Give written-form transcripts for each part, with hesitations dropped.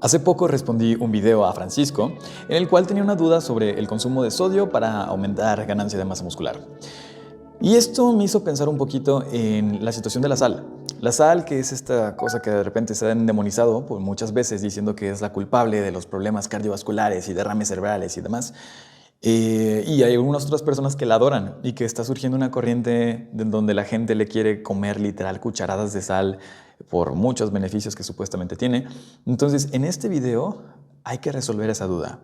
Hace poco respondí un video a Francisco en el cual tenía una duda sobre el consumo de sodio para aumentar ganancia de masa muscular. Y esto me hizo pensar un poquito en la situación de la sal. La sal, que es esta cosa que de repente se ha endemonizado por muchas veces diciendo que es la culpable de los problemas cardiovasculares y derrames cerebrales y demás. Y hay algunas otras personas que la adoran y que está surgiendo una corriente de donde la gente le quiere comer literal cucharadas de sal por muchos beneficios que supuestamente tiene. Entonces, en este video hay que resolver esa duda.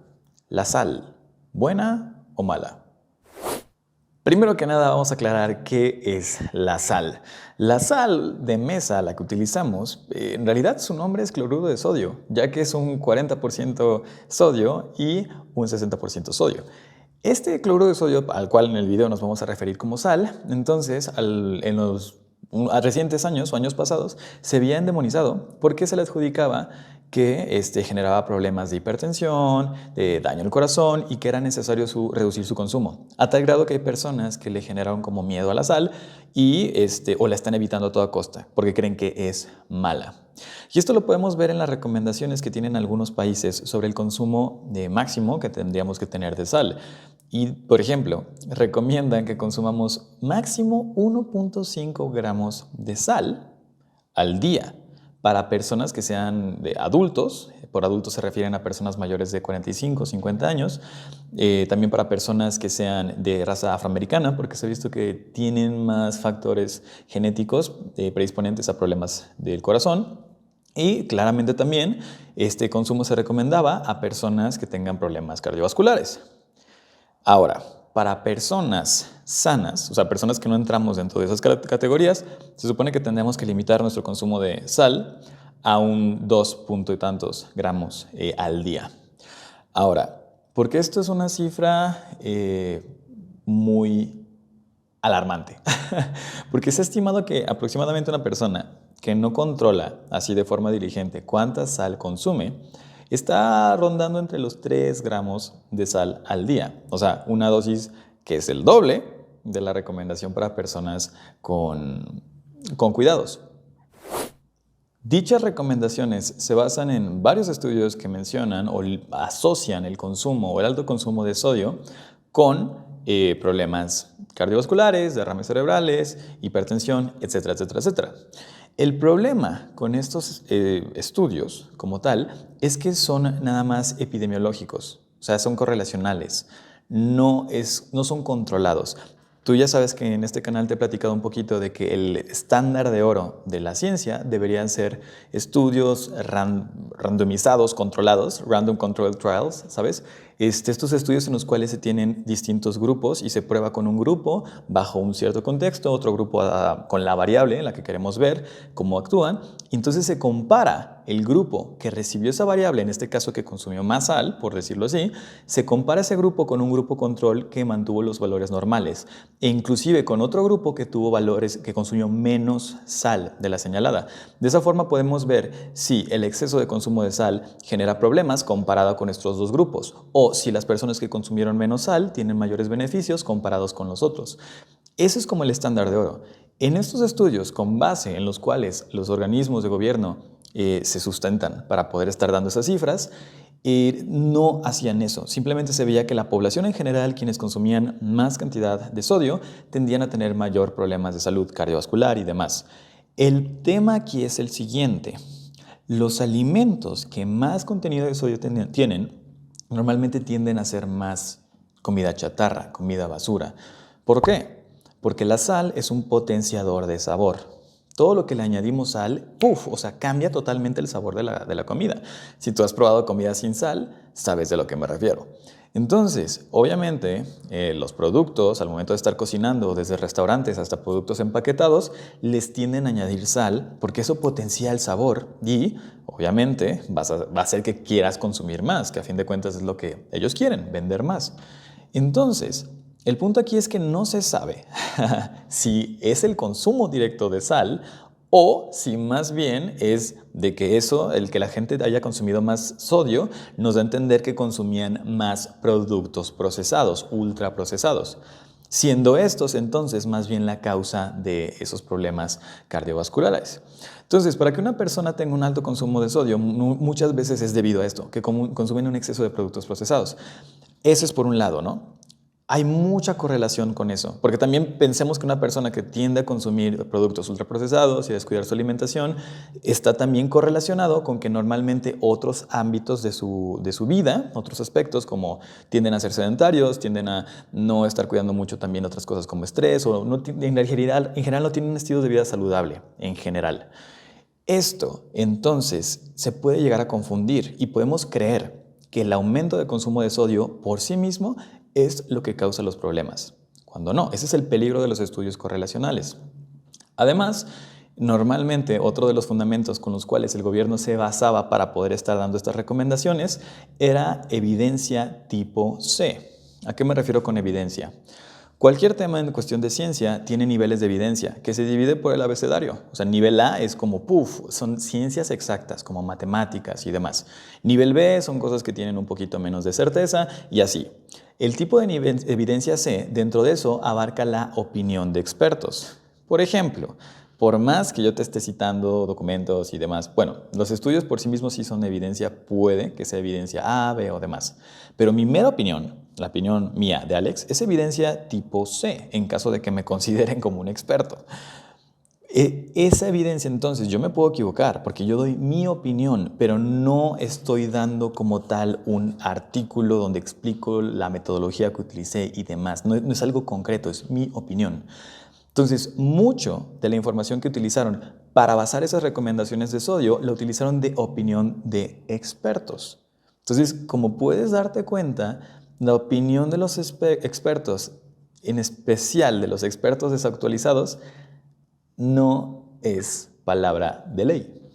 ¿La sal, buena o mala? Primero que nada vamos a aclarar qué es la sal. La sal de mesa, la que utilizamos, en realidad su nombre es cloruro de sodio, ya que es un 40% sodio y un 60% sodio. Este cloruro de sodio, al cual en el video nos vamos a referir como sal, entonces en los recientes años o años pasados se había endemonizado porque se le adjudicaba que generaba problemas de hipertensión, de daño al corazón y que era necesario reducir su consumo. A tal grado que hay personas que le generaron como miedo a la sal y, o la están evitando a toda costa porque creen que es mala. Y esto lo podemos ver en las recomendaciones que tienen algunos países sobre el consumo máximo que tendríamos que tener de sal. Y, por ejemplo, recomiendan que consumamos máximo 1.5 gramos de sal al día para personas que sean de adultos. Por adultos se refieren a personas mayores de 45 o 50 años, también para personas que sean de raza afroamericana, porque se ha visto que tienen más factores genéticos predisponentes a problemas del corazón. Y claramente también este consumo se recomendaba a personas que tengan problemas cardiovasculares. Ahora, para personas sanas, o sea, personas que no entramos dentro de esas categorías, se supone que tendremos que limitar nuestro consumo de sal a un 2 punto y tantos gramos al día. Ahora, porque esto es una cifra muy alarmante, porque se ha estimado que aproximadamente una persona que no controla así de forma diligente cuánta sal consume, está rondando entre los 3 gramos de sal al día. O sea, una dosis que es el doble de la recomendación para personas con cuidados. Dichas recomendaciones se basan en varios estudios que mencionan o asocian el consumo o el alto consumo de sodio con problemas cardiovasculares, derrames cerebrales, hipertensión, etcétera, etcétera, etcétera. El problema con estos estudios como tal es que son nada más epidemiológicos, o sea, son correlacionales, no son controlados. Tú ya sabes que en este canal te he platicado un poquito de que el estándar de oro de la ciencia deberían ser estudios randomizados, controlados, random controlled trials, ¿sabes? Estos estudios en los cuales se tienen distintos grupos y se prueba con un grupo bajo un cierto contexto, otro grupo con la variable en la que queremos ver cómo actúan, y entonces se compara el grupo que recibió esa variable, en este caso que consumió más sal, por decirlo así, se compara ese grupo con un grupo control que mantuvo los valores normales, e inclusive con otro grupo que tuvo valores que consumió menos sal de la señalada. De esa forma podemos ver si el exceso de consumo de sal genera problemas comparado con estos dos grupos, o si las personas que consumieron menos sal tienen mayores beneficios comparados con los otros. Ese es como el estándar de oro. En estos estudios, con base en los cuales los organismos de gobierno se sustentan para poder estar dando esas cifras, no hacían eso. Simplemente se veía que la población en general, quienes consumían más cantidad de sodio, tendían a tener mayor problemas de salud cardiovascular y demás. El tema aquí es el siguiente. Los alimentos que más contenido de sodio tienen normalmente tienden a ser más comida chatarra, comida basura. ¿Por qué? Porque la sal es un potenciador de sabor. Todo lo que le añadimos sal, cambia totalmente el sabor de la comida. Si tú has probado comida sin sal, sabes de lo que me refiero. Entonces, obviamente, los productos, al momento de estar cocinando, desde restaurantes hasta productos empaquetados, les tienden a añadir sal porque eso potencia el sabor y, obviamente, va a hacer que quieras consumir más, que a fin de cuentas es lo que ellos quieren, vender más. Entonces, el punto aquí es que no se sabe si es el consumo directo de sal o si más bien es de que el que la gente haya consumido más sodio, nos da a entender que consumían más productos procesados, ultraprocesados. siendo estos entonces más bien la causa de esos problemas cardiovasculares. Entonces, para que una persona tenga un alto consumo de sodio, muchas veces es debido a esto, que consumen un exceso de productos procesados. Eso es por un lado, ¿no? Hay mucha correlación con eso, porque también pensemos que una persona que tiende a consumir productos ultraprocesados y descuidar su alimentación está también correlacionado con que normalmente otros ámbitos de su vida, otros aspectos como tienden a ser sedentarios, tienden a no estar cuidando mucho también otras cosas como estrés o no, en general no tienen un estilo de vida saludable en general. Esto entonces se puede llegar a confundir y podemos creer que el aumento de consumo de sodio por sí mismo es lo que causa los problemas, cuando no. Ese es el peligro de los estudios correlacionales. Además, normalmente otro de los fundamentos con los cuales el gobierno se basaba para poder estar dando estas recomendaciones era evidencia tipo C. ¿A qué me refiero con evidencia? Cualquier tema en cuestión de ciencia tiene niveles de evidencia que se divide por el abecedario. O sea, nivel A es como, son ciencias exactas, como matemáticas y demás. Nivel B son cosas que tienen un poquito menos de certeza y así. El tipo de evidencia C, dentro de eso, abarca la opinión de expertos. Por ejemplo, por más que yo te esté citando documentos y demás, bueno, los estudios por sí mismos sí son evidencia, puede que sea evidencia A, B o demás. Pero mi mera opinión, la opinión mía de Alex, es evidencia tipo C, en caso de que me consideren como un experto. Esa evidencia entonces yo me puedo equivocar porque yo doy mi opinión, pero no estoy dando como tal un artículo donde explico la metodología que utilicé y demás. No es algo concreto, es mi opinión. Entonces, mucho de la información que utilizaron para basar esas recomendaciones de sodio la utilizaron de opinión de expertos. Entonces, como puedes darte cuenta, la opinión de los expertos, en especial de los expertos desactualizados, no es palabra de ley.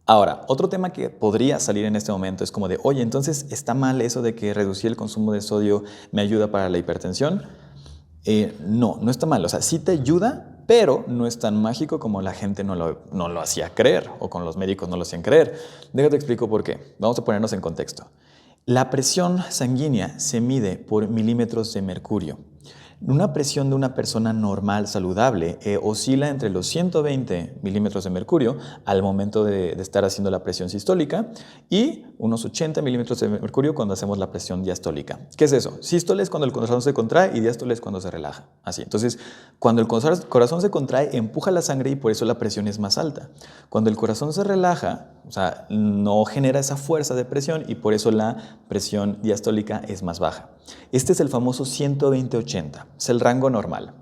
Ahora, otro tema que podría salir en este momento es como de, oye, entonces, ¿está mal eso de que reducir el consumo de sodio me ayuda para la hipertensión? No está mal. O sea, sí te ayuda, pero no es tan mágico como la gente no lo hacía creer o con los médicos no lo hacían creer. Déjate explico por qué. Vamos a ponernos en contexto. La presión sanguínea se mide por milímetros de mercurio. Una presión de una persona normal, saludable, oscila entre los 120 milímetros de mercurio al momento de estar haciendo la presión sistólica y unos 80 milímetros de mercurio cuando hacemos la presión diastólica. ¿Qué es eso? Sístole es cuando el corazón se contrae y diástole es cuando se relaja. Así. Entonces, cuando el corazón se contrae, empuja la sangre y por eso la presión es más alta. Cuando el corazón se relaja, o sea, no genera esa fuerza de presión y por eso la presión diastólica es más baja. Este es el famoso 120-80, es el rango normal.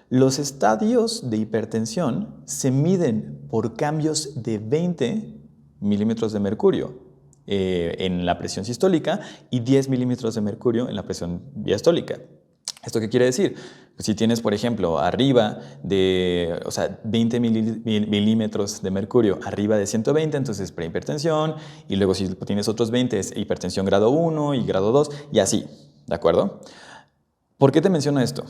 Los estadios de hipertensión se miden por cambios de 20 milímetros de mercurio en la presión sistólica y 10 milímetros de mercurio en la presión diastólica. ¿Esto qué quiere decir? Si tienes, por ejemplo, arriba de, 20 milímetros de mercurio arriba de 120, entonces prehipertensión, y luego si tienes otros 20 es hipertensión grado 1 y grado 2, y así, ¿de acuerdo? ¿Por qué te menciono esto?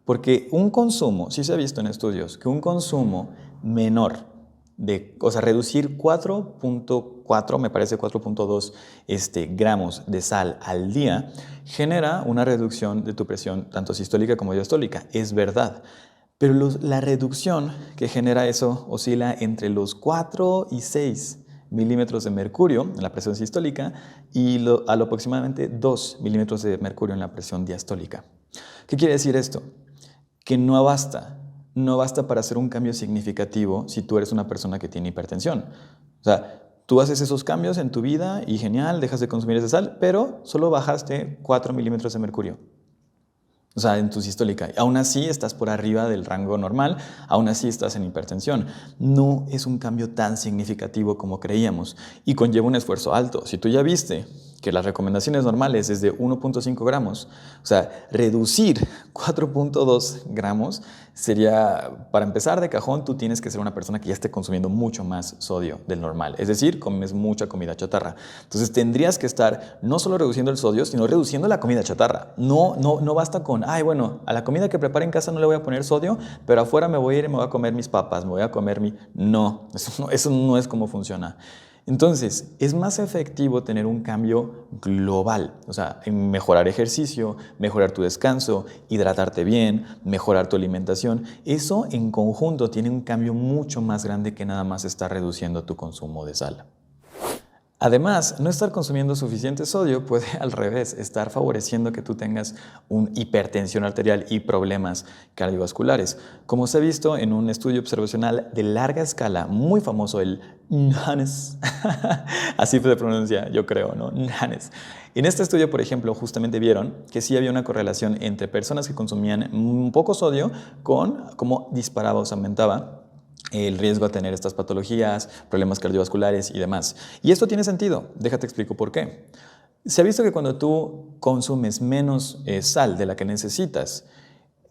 Porque un consumo, sí se ha visto en estudios, que un consumo menor reducir 4.4, me parece 4.2 gramos de sal al día, genera una reducción de tu presión tanto sistólica como diastólica. Es verdad. Pero la reducción que genera eso oscila entre los 4 y 6 milímetros de mercurio en la presión sistólica y a lo aproximadamente 2 milímetros de mercurio en la presión diastólica. ¿Qué quiere decir esto? Que no basta para hacer un cambio significativo si tú eres una persona que tiene hipertensión. O sea, tú haces esos cambios en tu vida y genial, dejas de consumir esa sal, pero solo bajaste 4 milímetros de mercurio. O sea, en tu sistólica. Aún así estás por arriba del rango normal, aún así estás en hipertensión. No es un cambio tan significativo como creíamos y conlleva un esfuerzo alto. Si tú ya viste que las recomendaciones normales es de 1.5 gramos, o sea, reducir 4.2 gramos sería, para empezar de cajón, tú tienes que ser una persona que ya esté consumiendo mucho más sodio del normal. Es decir, comes mucha comida chatarra. Entonces tendrías que estar no solo reduciendo el sodio, sino reduciendo la comida chatarra. No basta con, a la comida que prepare en casa no le voy a poner sodio, pero afuera me voy a ir y me voy a comer mis papas, me voy a comer mi... No, eso no es como funciona. Entonces, es más efectivo tener un cambio global, o sea, en mejorar ejercicio, mejorar tu descanso, hidratarte bien, mejorar tu alimentación. Eso en conjunto tiene un cambio mucho más grande que nada más estar reduciendo tu consumo de sal. Además, no estar consumiendo suficiente sodio puede al revés estar favoreciendo que tú tengas una hipertensión arterial y problemas cardiovasculares. Como se ha visto en un estudio observacional de larga escala, muy famoso, el NHANES, así se pronuncia, yo creo, ¿no? NHANES. En este estudio, por ejemplo, justamente vieron que sí había una correlación entre personas que consumían un poco sodio con cómo disparaba o se aumentaba el riesgo a tener estas patologías, problemas cardiovasculares y demás. Y esto tiene sentido, déjate explico por qué. Se ha visto que cuando tú consumes menos sal de la que necesitas,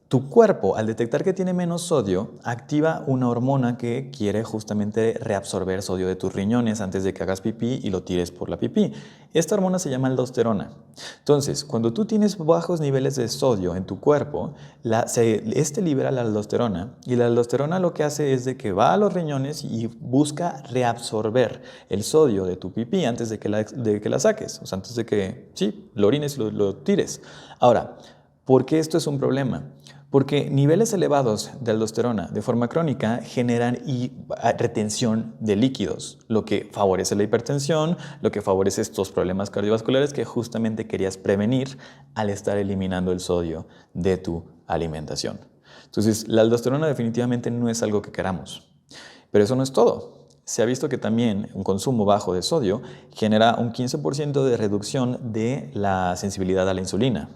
tu cuerpo, al detectar que tiene menos sodio, activa una hormona que quiere justamente reabsorber sodio de tus riñones antes de que hagas pipí y lo tires por la pipí. Esta hormona se llama aldosterona. Entonces, cuando tú tienes bajos niveles de sodio en tu cuerpo, este libera la aldosterona y la aldosterona lo que hace es de que va a los riñones y busca reabsorber el sodio de tu pipí antes de que la saques, o sea, antes de que, sí, lo orines y lo tires. Ahora, ¿por qué esto es un problema? Porque niveles elevados de aldosterona de forma crónica generan retención de líquidos, lo que favorece la hipertensión, lo que favorece estos problemas cardiovasculares que justamente querías prevenir al estar eliminando el sodio de tu alimentación. Entonces, la aldosterona definitivamente no es algo que queramos, pero eso no es todo. Se ha visto que también un consumo bajo de sodio genera un 15% de reducción de la sensibilidad a la insulina.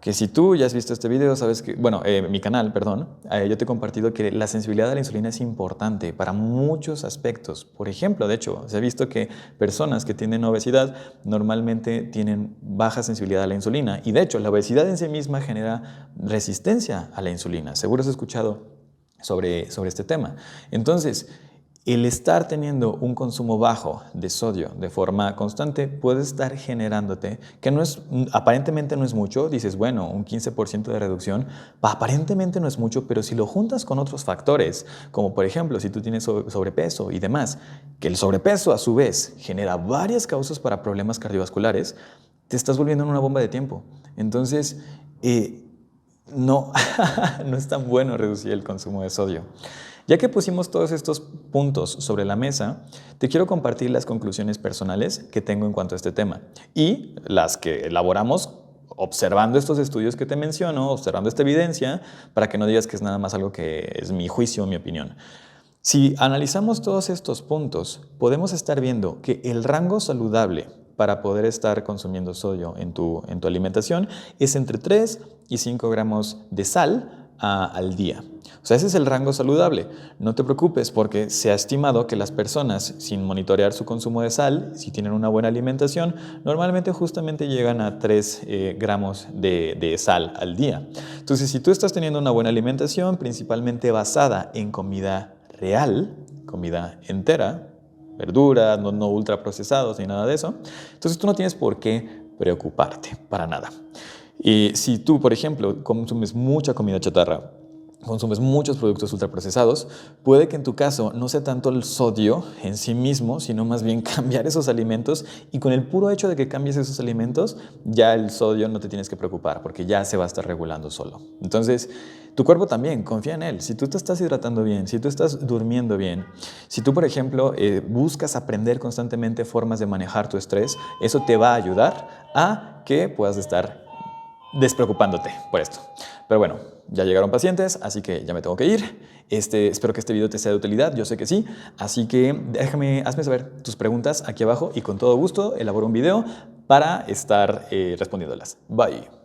Que si tú ya has visto este video, sabes que, bueno, mi canal, perdón, yo te he compartido que la sensibilidad a la insulina es importante para muchos aspectos. Por ejemplo, de hecho, se ha visto que personas que tienen obesidad normalmente tienen baja sensibilidad a la insulina. Y de hecho, la obesidad en sí misma genera resistencia a la insulina. Seguro has escuchado sobre este tema. Entonces, el estar teniendo un consumo bajo de sodio de forma constante puede estar generándote, que aparentemente no es mucho, dices, bueno, un 15% de reducción, aparentemente no es mucho, pero si lo juntas con otros factores, como por ejemplo si tú tienes sobrepeso y demás, que el sobrepeso a su vez genera varias causas para problemas cardiovasculares, te estás volviendo en una bomba de tiempo. Entonces, no, no es tan bueno reducir el consumo de sodio. Ya que pusimos todos estos puntos sobre la mesa, te quiero compartir las conclusiones personales que tengo en cuanto a este tema y las que elaboramos observando estos estudios que te menciono, observando esta evidencia, para que no digas que es nada más algo que es mi juicio o mi opinión. Si analizamos todos estos puntos, podemos estar viendo que el rango saludable para poder estar consumiendo sodio en tu alimentación es entre 3 y 5 gramos de sal al día. O sea, ese es el rango saludable. No te preocupes porque se ha estimado que las personas sin monitorear su consumo de sal, si tienen una buena alimentación, normalmente justamente llegan a 3 gramos de sal al día. Entonces, si tú estás teniendo una buena alimentación, principalmente basada en comida real, comida entera, verduras, no ultraprocesados ni nada de eso, entonces tú no tienes por qué preocuparte para nada. Y si tú, por ejemplo, consumes mucha comida chatarra, consumes muchos productos ultraprocesados, puede que en tu caso no sea tanto el sodio en sí mismo, sino más bien cambiar esos alimentos, y con el puro hecho de que cambies esos alimentos, ya el sodio no te tienes que preocupar porque ya se va a estar regulando solo. Entonces, tu cuerpo también, confía en él. Si tú te estás hidratando bien, si tú estás durmiendo bien, si tú, por ejemplo, buscas aprender constantemente formas de manejar tu estrés, eso te va a ayudar a que puedas estar despreocupándote por esto. Pero bueno, ya llegaron pacientes, así que ya me tengo que ir. Espero que este video te sea de utilidad, yo sé que sí. Así que hazme saber tus preguntas aquí abajo y con todo gusto elaboro un video para estar respondiéndolas. Bye.